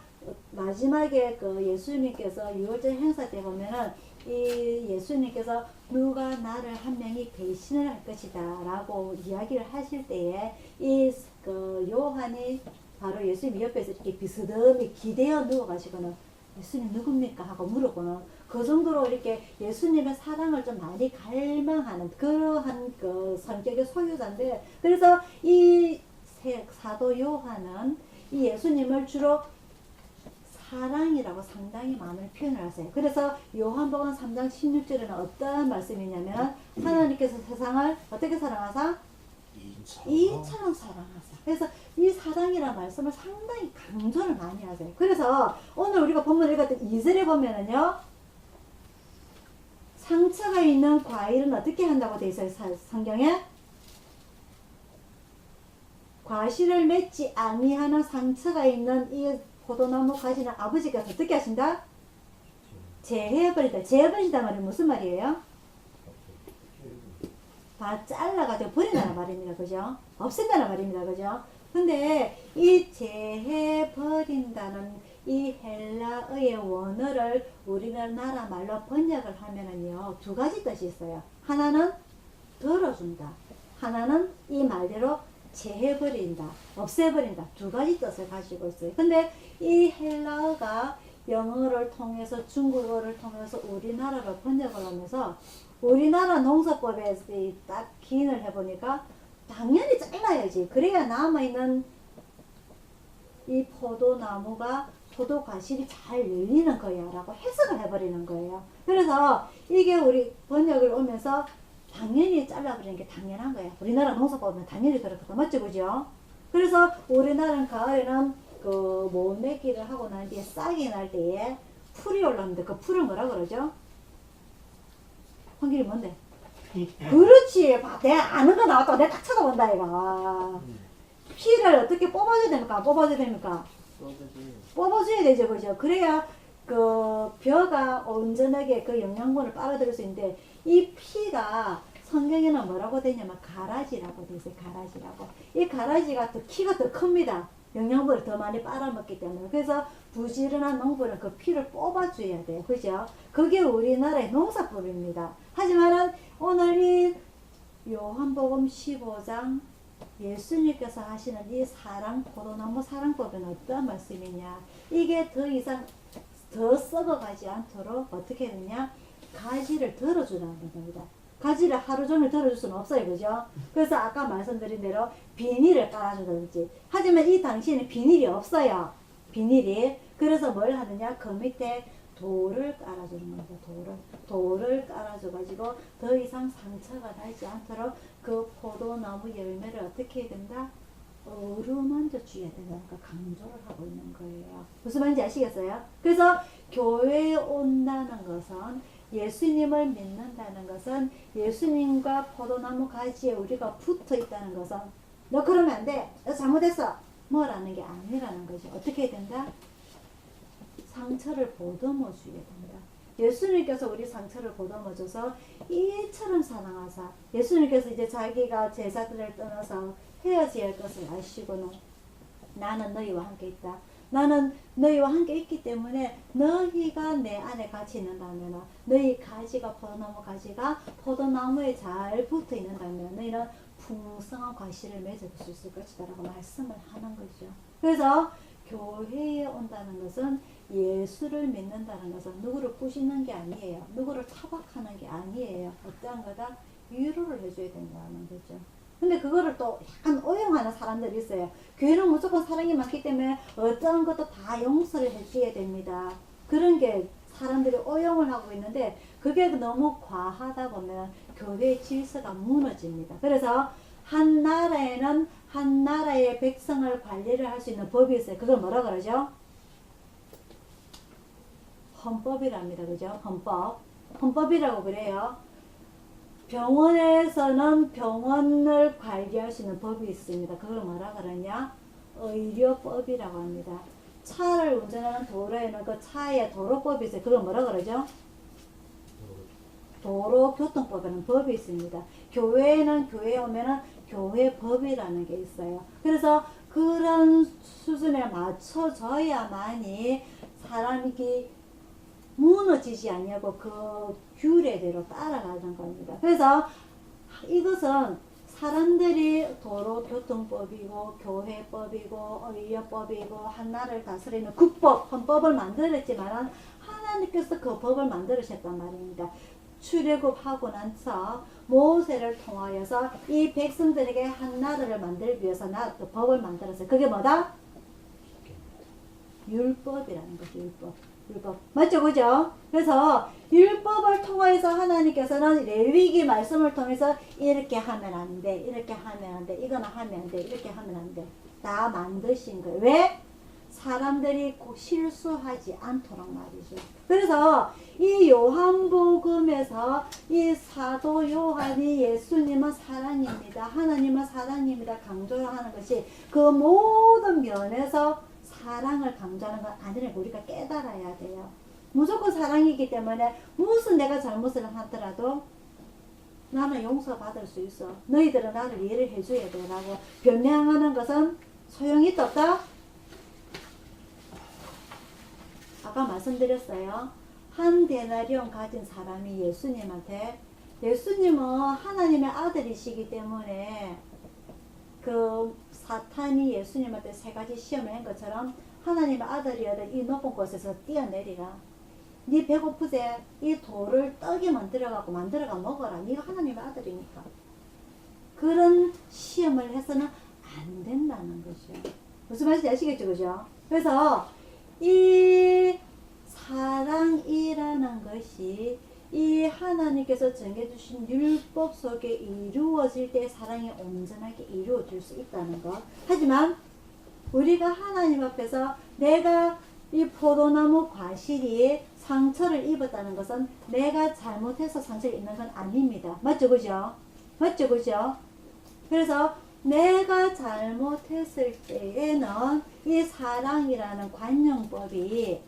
Speaker 1: 마지막에 그 예수님께서 유월절 행사 때 보면은 이 예수님께서 누가 나를 한 명이 배신을 할 것이다 라고 이야기를 하실 때에 이 그 요한이 바로 예수님 옆에서 이렇게 비스듬히 기대어 누워가시고는 예수님 누굽니까 하고 물어보는 그 정도로 이렇게 예수님의 사랑을 좀 많이 갈망하는 그러한 그 성격의 소유자인데, 그래서 이 사도 요한은 이 예수님을 주로 사랑이라고 상당히 많은 표현을 하세요. 그래서 요한복음 3장 16절에는 어떤 말씀이냐면 하나님께서 세상을 어떻게 사랑하사? 이처럼 사랑하사. 그래서 이 사랑이라는 말씀을 상당히 강조를 많이 하세요. 그래서 오늘 우리가 본문 읽었던 2절에 보면은요, 상처가 있는 과일은 어떻게 한다고 되어 있어요? 성경에? 과실을 맺지 아니하는 상처가 있는 이 포도나무 가지는 아버지께서 어떻게 하신다? 제해버린다. 제해버린다 말이 무슨 말이에요? 다 잘라가지고 버린다는 말입니다. 그죠? 없앤다는 말입니다. 그죠? 근데 이 제해버린다는 이 헬라어의 원어를 우리나라 말로 번역을 하면은요, 두 가지 뜻이 있어요. 하나는 덜어준다. 하나는 이 말대로 제해버린다, 없애버린다. 두 가지 뜻을 가지고 있어요. 근데 이 헬라어가 영어를 통해서 중국어를 통해서 우리나라로 번역을 하면서 우리나라 농사법에 딱 기인을 해보니까 당연히 잘라야지. 그래야 남아있는 이 포도나무가 포도 과실이 잘 열리는 거야 라고 해석을 해버리는 거예요. 그래서 이게 우리 번역을 오면서 당연히 잘라버리는 게 당연한 거야. 우리나라 농사법은 당연히 그렇거든. 맞죠? 그죠? 그래서 우리나라는 가을에는 그 모내기를 하고 난 뒤에 싹이 날 때에 풀이 올라오는데 그 풀은 뭐라 그러죠? 황길이 뭔데? 그렇지. 내가 아는 거 나왔다고 내가 딱 찾아본다 이거. 피를 어떻게 뽑아줘야 됩니까? 안 뽑아줘야 됩니까? 뽑아줘야 되죠. 그죠? 그래야 그 벼가 온전하게 그 영양분을 빨아들일 수 있는데 이 피가 성경에는 뭐라고 되냐면 가라지라고 돼 있어요. 가라지라고. 이 가라지가 또 키가 더 큽니다. 영양분을 더 많이 빨아먹기 때문에. 그래서 부지런한 농부는 그 피를 뽑아줘야 돼요. 그죠? 그게 우리나라의 농사법입니다. 하지만은 오늘 이 요한복음 15장 예수님께서 하시는 이 포도나무 사랑법은 어떤 말씀이냐. 이게 더 이상 더 썩어가지 않도록 어떻게 되냐. 가지를 들어주라는 겁니다. 가지를 하루 종일 들어줄 수는 없어요. 그죠? 그래서 아까 말씀드린 대로 비닐을 깔아주든지. 하지만 이 당시에는 비닐이 없어요. 비닐이. 그래서 뭘 하느냐. 그 밑에 돌을 깔아주는 겁니다. 돌을 깔아줘가지고 더 이상 상처가 나지 않도록 그 포도나무 열매를 어떻게 해야 된다? 어루만져 줘야 된다니까 강조를 하고 있는 거예요. 무슨 말인지 아시겠어요? 그래서 교회에 온다는 것은 예수님을 믿는다는 것은 예수님과 포도나무 가지에 우리가 붙어 있다는 것은 너 그러면 안 돼. 너 잘못했어. 뭐라는 게 아니라는 거죠. 어떻게 해야 된다? 상처를 보듬어 줘야 된다. 예수님께서 우리 상처를 보듬어줘서 이처럼 사랑하사 예수님께서 이제 자기가 제자들을 떠나서 헤어져야 할 것을 아시고는 나는 너희와 함께 있다. 나는 너희와 함께 있기 때문에 너희가 내 안에 같이 있는다면 너희 가지가 포도나무 가지가 포도나무에 잘 붙어 있는다면 너희는 풍성한 과실을 맺을 수 있을 것이다 라고 말씀을 하는 거죠. 그래서 교회에 온다는 것은 예수를 믿는다는 것은 누구를 꾸짖는 게 아니에요. 누구를 타박하는 게 아니에요. 어떠한 거다? 위로를 해줘야 된다는 거죠. 근데 그거를 또 약간 오용하는 사람들이 있어요. 교회는 무조건 사랑이 많기 때문에 어떠한 것도 다 용서를 해줘야 됩니다. 그런 게 사람들이 오용을 하고 있는데 그게 너무 과하다 보면 교회의 질서가 무너집니다. 그래서 한 나라에는 한 나라의 백성을 관리를 할 수 있는 법이 있어요. 그걸 뭐라 그러죠? 헌법이랍니다. 그죠? 헌법. 헌법이라고 그래요. 병원에서는 병원을 관리할 수 있는 법이 있습니다. 그걸 뭐라 그러냐? 의료법이라고 합니다. 차를 운전하는 도로에는 그 차에 도로법이 있어요. 그걸 뭐라 그러죠? 도로교통법이라는 법이 있습니다. 교회에는 교회에 오면은 교회법이라는 게 있어요. 그래서 그런 수준에 맞춰져야만이 사람이 무너지지 않냐고 그 규례대로 따라가는 겁니다. 그래서 이것은 사람들이 도로교통법이고 교회법이고 의료법이고 한 나라를 다스리는 국법, 헌법을 만들었지만 하나님께서 그 법을 만들으셨단 말입니다. 출애굽하고 나서 모세를 통하여서 이 백성들에게 한 나라를 만들기 위해서 그 법을 만들었어요. 그게 뭐다? 율법이라는 거죠. 율법. 맞죠? 그죠? 그래서 율법을 통해서 하나님께서는 레위기 말씀을 통해서 이렇게 하면 안 돼. 이렇게 하면 안 돼. 이거는 하면 안 돼. 이렇게 하면 안 돼. 다 만드신 거예요. 왜? 사람들이 실수하지 않도록 말이죠. 그래서 이 요한복음에서 이 사도 요한이 예수님은 사랑입니다. 하나님은 사랑입니다. 강조를 하는 것이 그 모든 면에서 사랑을 강조하는 건 아니라고 우리가 깨달아야 돼요. 무조건 사랑이기 때문에 무슨 내가 잘못을 하더라도 나는 용서받을 수 있어. 너희들은 나를 이해를 해줘야 돼 라고 변명하는 것은 소용이 없다? 아까 말씀드렸어요. 한 데나리온 가진 사람이 예수님한테 예수님은 하나님의 아들이시기 때문에 그 사탄이 예수님한테 세 가지 시험을 한 것처럼 하나님의 아들이어든 이 높은 곳에서 뛰어내리라. 네 배고프제 이 돌을 떡이 만들어가 먹어라. 네가 하나님의 아들이니까. 그런 시험을 해서는 안 된다는 것이요. 무슨 말인지 아시겠죠, 그죠? 그래서 이 사랑이라는 것이 이 하나님께서 정해주신 율법 속에 이루어질 때 사랑이 온전하게 이루어질 수 있다는 것. 하지만 우리가 하나님 앞에서 내가 이 포도나무 과실이 상처를 입었다는 것은 내가 잘못해서 상처를 입는 건 아닙니다. 맞죠, 그죠? 맞죠, 그죠? 그래서 내가 잘못했을 때에는 이 사랑이라는 관용법이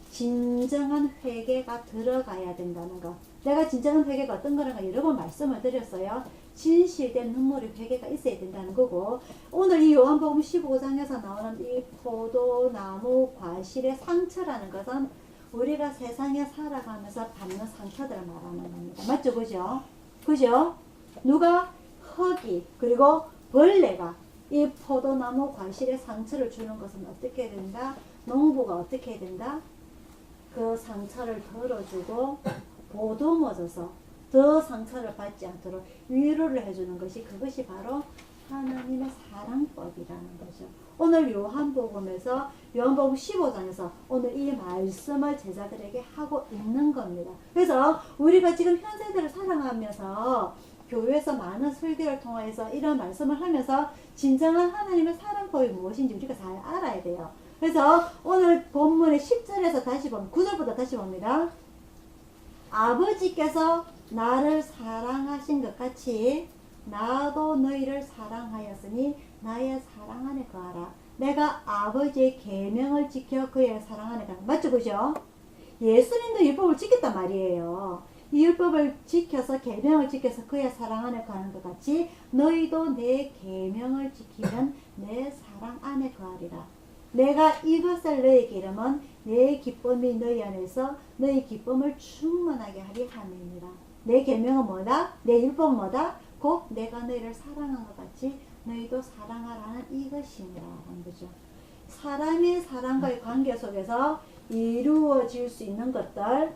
Speaker 1: 진정한 회개가 들어가야 된다는 것. 내가 진정한 회개가 어떤 거라는 거 여러 번 말씀을 드렸어요. 진실된 눈물의 회개가 있어야 된다는 거고, 오늘 이 요한복음 15장에서 나오는 이 포도나무 과실의 상처라는 것은 우리가 세상에 살아가면서 받는 상처들을 말하는 겁니다. 맞죠, 그죠? 그죠? 누가 흙이 그리고 벌레가 이 포도나무 과실의 상처를 주는 것은 어떻게 된다? 농부가 어떻게 해야 된다? 그 상처를 덜어주고 보듬어줘서 더 상처를 받지 않도록 위로를 해주는 것이, 그것이 바로 하나님의 사랑법이라는 거죠. 오늘 요한복음에서 요한복음 15장에서 오늘 이 말씀을 제자들에게 하고 있는 겁니다. 그래서 우리가 지금 현세대를 살아가면서 교회에서 많은 설교를 통해서 이런 말씀을 하면서 진정한 하나님의 사랑법이 무엇인지 우리가 잘 알아야 돼요. 그래서 오늘 본문의 10절에서 다시 봅니다. 9절부터 다시 봅니다. 아버지께서 나를 사랑하신 것 같이 나도 너희를 사랑하였으니 나의 사랑 안에 거하라. 내가 아버지의 계명을 지켜 그의 사랑 안에 거하라. 맞죠, 그죠? 예수님도 율법을 지켰단 말이에요. 이 율법을 지켜서 계명을 지켜서 그의 사랑 안에 거하는 것 같이 너희도 내 계명을 지키면 내 사랑 안에 거하리라. 내가 이것을 너희에게 이르면 내 기쁨이 너희 안에서 너희 기쁨을 충만하게 하리 함이니라. 내 계명은 뭐다? 내 율법은 뭐다? 곧 내가 너희를 사랑한 것 같이 너희도 사랑하라는 이것이니라 하는 거죠. 사람이 사람과의 관계 속에서 이루어질 수 있는 것들,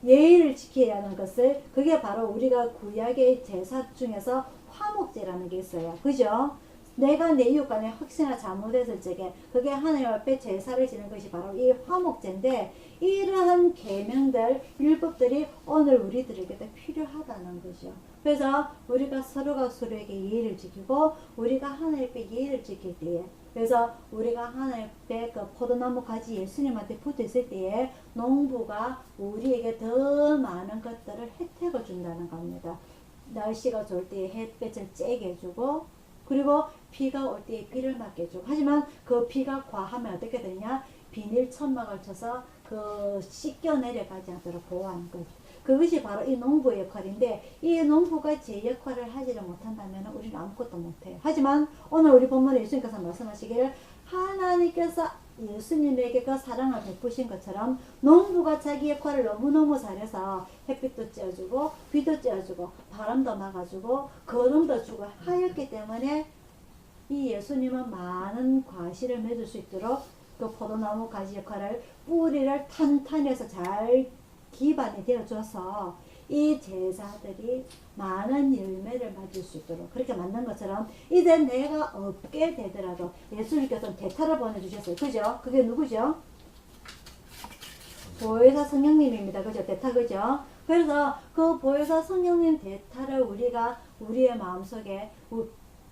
Speaker 1: 예의를 지켜야 하는 것을, 그게 바로 우리가 구약의 제사 중에서 화목제라는 게 있어요. 그죠? 내가 내 이웃 간에 혹시나 잘못했을 적에 그게 하나님 앞에 제사를 지는 것이 바로 이 화목제인데, 이러한 계명들, 율법들이 오늘 우리들에게도 필요하다는 거죠. 그래서 우리가 서로가 서로에게 예의를 지키고 우리가 하나님 앞에 예의를 지킬 때에, 그래서 우리가 하나님 앞에 그 포도나무 가지 예수님한테 붙어 있을 때에 농부가 우리에게 더 많은 것들을 혜택을 준다는 겁니다. 날씨가 좋을 때에 햇볕을 쬐게 해주고, 그리고 비가 올 때에 비를 맞게 해주고. 하지만 그 비가 과하면 어떻게 되냐? 비닐 천막을 쳐서 그 씻겨 내려가지 않도록 보호하는 거죠. 그것이 바로 이 농부의 역할인데, 이 농부가 제 역할을 하지를 못한다면 우리는 아무것도 못해요. 하지만 오늘 우리 본문에 예수님께서 말씀하시기를, 하나님께서 예수님에게 그 사랑을 베푸신 것처럼 농부가 자기 역할을 너무너무 잘해서 햇빛도 쬐어주고 비도 쬐어주고 바람도 막아주고 거름도 주고 하였기 때문에 이 예수님은 많은 과실을 맺을 수 있도록 그 포도나무 가지 역할을, 뿌리를 탄탄히 해서 잘 기반이 되어줘서 이 제자들이 많은 열매를 맞을 수 있도록 그렇게 만든 것처럼, 이제 내가 없게 되더라도 예수님께서는 대타를 보내주셨어요. 그죠? 그게 누구죠? 보혜사 성령님입니다. 그죠? 대타, 그죠? 그래서 그 보혜사 성령님 대타를 우리가 우리의 마음속에,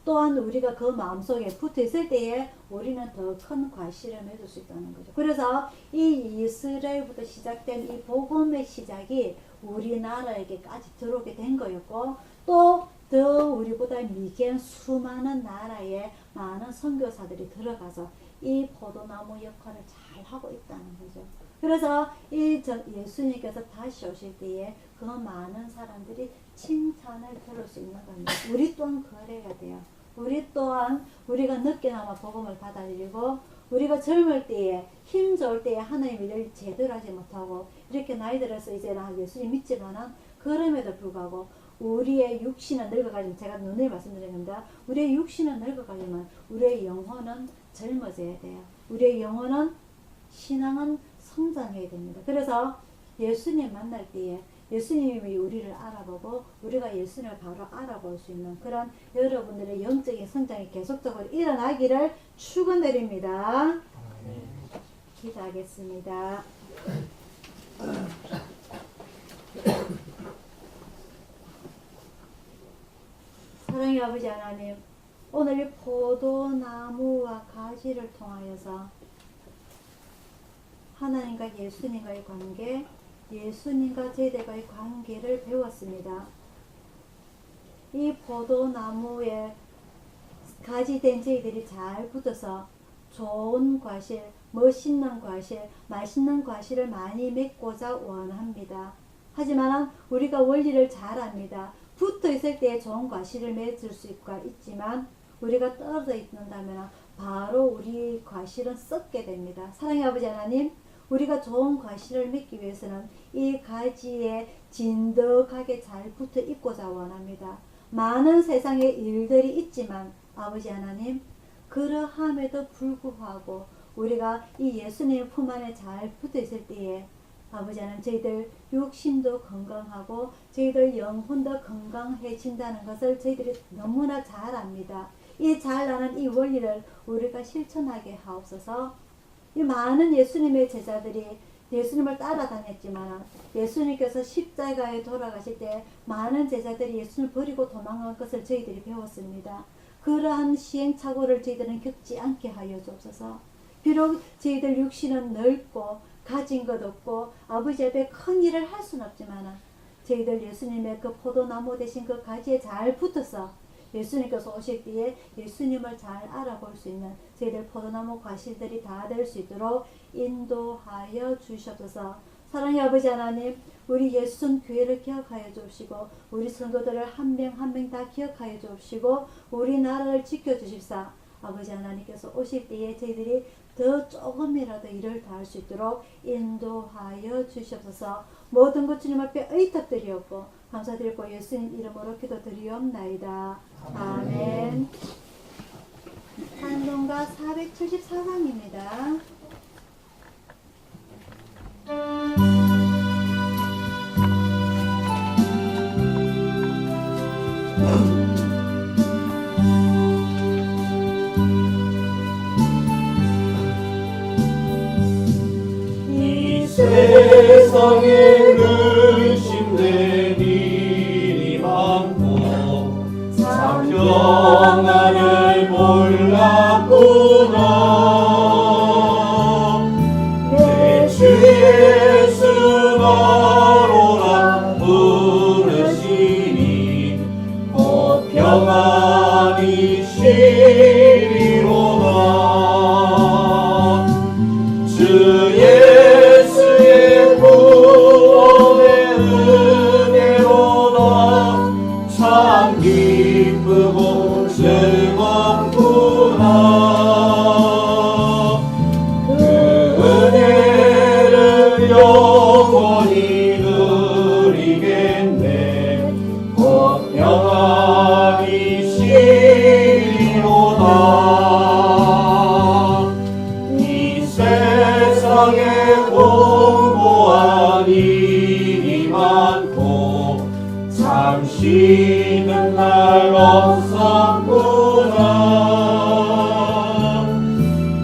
Speaker 1: 또한 우리가 그 마음속에 붙어 있을 때에 우리는 더 큰 과실을 맺을 수 있다는 거죠. 그래서 이 이스라엘부터 시작된 이 복음의 시작이 우리나라에게까지 들어오게 된 거였고, 또 더 우리보다 미개한 수많은 나라에 많은 선교사들이 들어가서 이 포도나무 역할을 잘 하고 있다는 거죠. 그래서 이 예수님께서 다시 오실 때에 그 많은 사람들이 칭찬을 들을 수 있는 겁니다. 우리 또한 그래야 돼요. 우리 또한 우리가 늦게나마 복음을 받아들이고, 우리가 젊을 때에 힘 좋을 때에 하나님 일을 제대로 하지 못하고 이렇게 나이 들어서 이제 나 예수님 믿지만은, 그럼에도 불구하고 우리의 육신은 늙어가지면, 제가 눈을 말씀드렸는데 우리의 육신은 늙어가지만 우리의 영혼은 젊어져야 돼요. 우리의 영혼은 신앙은 성장해야 됩니다. 그래서 예수님 만날 때에 예수님이 우리를 알아보고 우리가 예수님을 바로 알아볼 수 있는 그런 여러분들의 영적인 성장이 계속적으로 일어나기를 축원드립니다. 기도하겠습니다. 사랑의 아버지 하나님, 오늘 이 포도나무와 가지를 통하여서 하나님과 예수님과의 관계, 예수님과 저희들과의 관계를 배웠습니다. 이 포도나무에 가지된 저희들이 잘 붙어서 좋은 과실, 멋있는 과실, 맛있는 과실을 많이 맺고자 원합니다. 하지만 우리가 원리를 잘 압니다. 붙어 있을 때 좋은 과실을 맺을 수 있지만 우리가 떨어져 있는다면 바로 우리 과실은 썩게 됩니다. 사랑의 아버지 하나님, 우리가 좋은 과실을 맺기 위해서는 이 가지에 진득하게 잘 붙어 있고자 원합니다. 많은 세상의 일들이 있지만 아버지 하나님, 그러함에도 불구하고 우리가 이 예수님의 품 안에 잘 붙어 있을 때에 아버지 하나님, 저희들 육신도 건강하고 저희들 영혼도 건강해진다는 것을 저희들이 너무나 잘 압니다. 이 잘 아는 이 원리를 우리가 실천하게 하옵소서. 이 많은 예수님의 제자들이 예수님을 따라다녔지만 예수님께서 십자가에 돌아가실 때 많은 제자들이 예수님을 버리고 도망간 것을 저희들이 배웠습니다. 그러한 시행착오를 저희들은 겪지 않게 하여 주옵소서. 비록 저희들 육신은 넓고 가진 것 없고 아버지 앞에 큰 일을 할 수는 없지만 저희들 예수님의 그 포도나무 대신 그 가지에 잘 붙어서 예수님께서 오실 때에 예수님을 잘 알아볼 수 있는 저희들 포도나무 과실들이 다 될 수 있도록 인도하여 주시옵소서. 사랑의 아버지 하나님, 우리 예수선 교회를 기억하여 주옵시고 우리 성도들을 한 명 한 명 다 기억하여 주옵시고 우리나라를 지켜주십사. 아버지 하나님께서 오실 때에 저희들이 더 조금이라도 일을 다 할 수 있도록 인도하여 주시옵소서. 모든 것 주님 앞에 의탁드리옵고 감사드리고 예수님 이름으로 기도드리옵나이다. 아멘. 찬송가 474장입니다.
Speaker 2: 세상에 근심된 일이 많고 참 평안을 몰랐구나. 내 주 예수 나로라 부르시니 곧 평안이 쉬리로다. 주 예수의 구원의 은혜로다. 참 기쁘고 즐겁구나. 그 은혜를 영원히 누리겠네. 곧 평안이 쉬리로다. 이 세상에 공고한 일이 많고 참 쉬는 날 없었구나.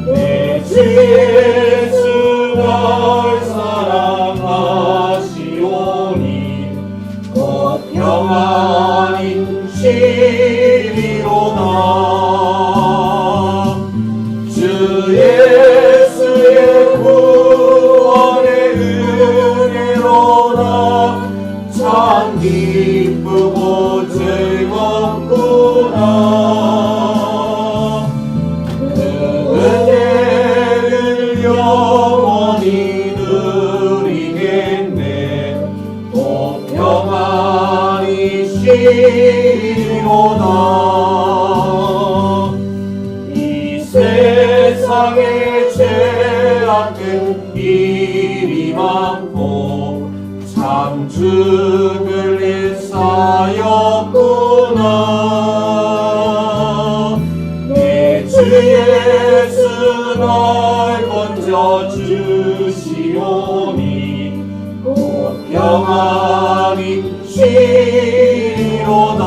Speaker 2: 내 주 예수 날 사랑하시오니 곧 평안이 쉬리로다. 주 예수의 구원의 은혜로다. 참 기쁘고 즐겁구나. 그 은혜를 영원히 누리겠네. 또 평안이 쉬리로다. 이 세상에 죄악된 일이 많고 참 죽을 일 쌓였구나. 내 주 예수 나 시오니 곧 평안이 시리로다.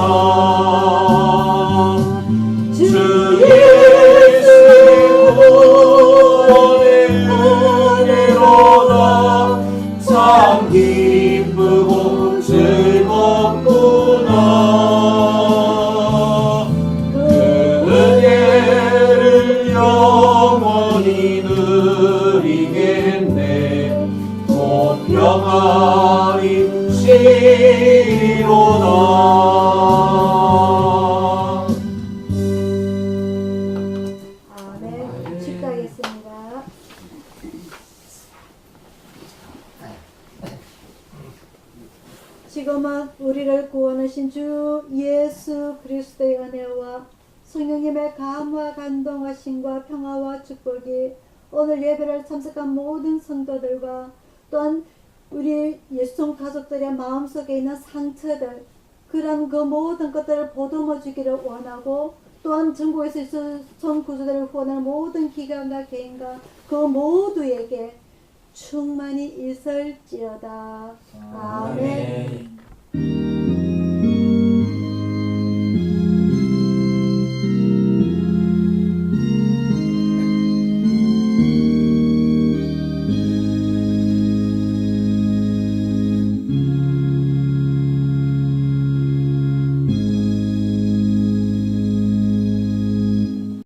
Speaker 2: 주 예수 구원의 은혜로다. 참 기쁘고 즐겁구나. 그 은혜를 영원히 누리겠네. 곧 평안이 시리로다.
Speaker 1: 아멘. 축하하겠습니다. 지금은 우리를 구원하신 주 예수 그리스도의 은혜와 성령님의 감화 감동하심과 평화와 축복이 오늘 예배를 참석한 모든 성도들과 또한 우리 예수종 가족들의 마음속에 있는 상처들, 그런 그 모든 것들을 보듬어 주기를 원하고, 또한 전국에서 예수종 구조대를 후원하는 모든 기관과 개인과 그 모두에게 충만히 있을지어다. 아멘.